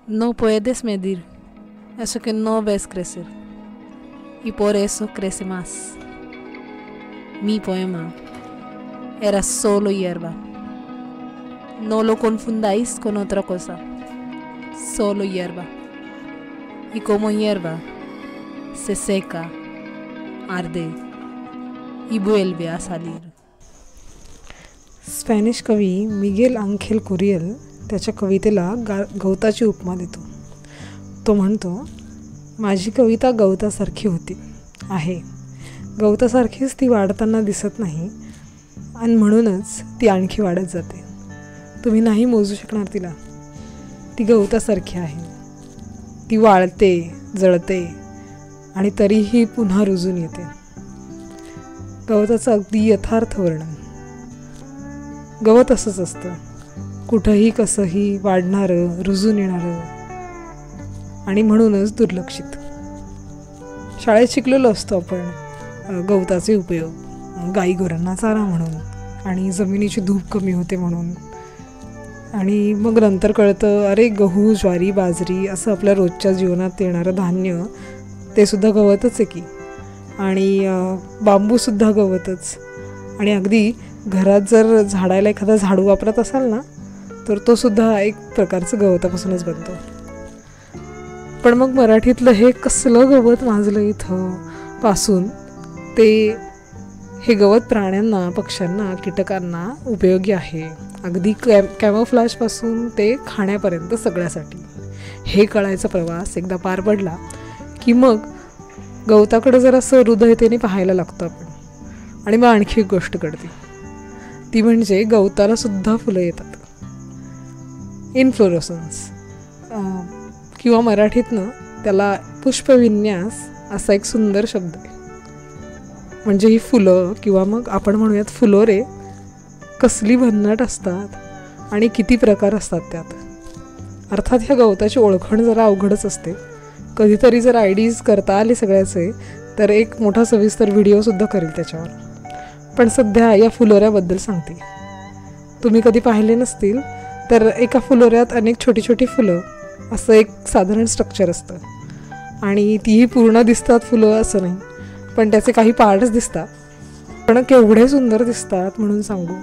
No puedes medir eso que no ves crecer, y por eso crece más. Mi poema era solo hierba. No lo confundáis con otra cosa, solo hierba. Y como hierba, se seca, arde y vuelve a salir. Spanish कवी Miguel आंखेल courier त्याच्या कवितेला गवताची उपमा देतो. तो म्हणतो, माझी कविता गवतासारखी होती आहे. गवतासारखीच ती वाढताना दिसत नाही आणि म्हणूनच ती आणखी वाढत जाते. तुम्ही नाही मोजू शकणार तिला. ती गवतासारखी आहे. ती वाळते, जळते आणि तरीही पुन्हा रुजून येते. गवताचं अगदी यथार्थ वर्णन. गवत असंच असतं, कुठंही कसंही वाढणारं, रुजून येणारं आणि म्हणूनच दुर्लक्षित. शाळेत शिकलेलो असतो आपण गवताचे उपयोग, गाई गुरांना चारा म्हणून आणि जमिनीची धूप कमी होते म्हणून. आणि मग नंतर कळतं, अरे गहू, ज्वारी, बाजरी असं आपल्या रोजच्या जीवनात येणारं धान्य ते सुद्धा गवतच आहे की. आणि बांबूसुद्धा गवतच. आणि अगदी घरात जर झाडायला एखादा झाडू वापरत असाल ना, तर तो सुद्धा एक प्रकारचं गवतापासूनच बनतो. पण मग मराठीतलं हे कसलं गवत माजलं इथं पासून ते हे गवत प्राण्यांना, पक्ष्यांना, कीटकांना उपयोगी आहे. अगदी कॅमोफ्लॅजपासून ते खाण्यापर्यंत सगळ्यासाठी. हे कळायचा प्रवास एकदा पार पडला की मग गवताकडे जरासं हृदयतेने पाहायला लागतो आपण. आणि मग आणखी एक गोष्ट कळते, ती म्हणजे गवताला सुद्धा फुलं येतात. इन्फ्लोरोसन्स किंवा मराठीतनं त्याला पुष्पविन्यास असा एक सुंदर शब्द आहे. म्हणजे ही फुलं किंवा मग आपण म्हणूयात फुलोरे कसली भन्नाट असतात आणि किती प्रकार असतात त्यात. अर्थात ह्या गवताची ओळखण जरा अवघडच असते. कधीतरी जर आयडीज करता आले सगळ्याचे तर एक मोठा सविस्तर व्हिडिओसुद्धा करेल त्याच्यावर. पण सध्या या फुलोऱ्याबद्दल सांगते. तुम्ही कधी पाहिले नसतील तर एका फुलोऱ्यात अनेक छोटी छोटी फुलं असं एक साधारण स्ट्रक्चर असतं. आणि तीही पूर्ण दिसतात फुलं असं नाही, पण त्याचे काही पार्ट्स दिसतात. पण केवढे सुंदर दिसतात म्हणून सांगू.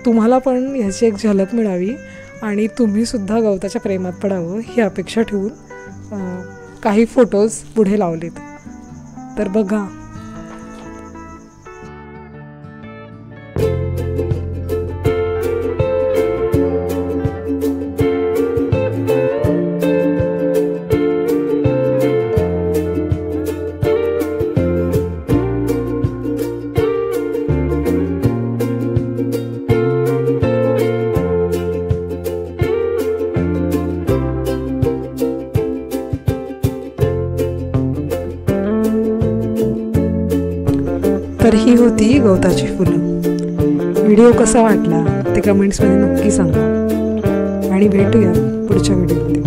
तुम्हाला पण ह्याची एक झलक मिळावी आणि तुम्हीसुद्धा गवताच्या प्रेमात पडावं ही अपेक्षा ठेवून काही फोटोज पुढे लावलेत. तर बघा. तर ही होती गवताची फुलं. व्हिडिओ कसा वाटला ते कमेंट्समध्ये नक्की सांगा आणि भेटूया पुढच्या व्हिडिओमध्ये.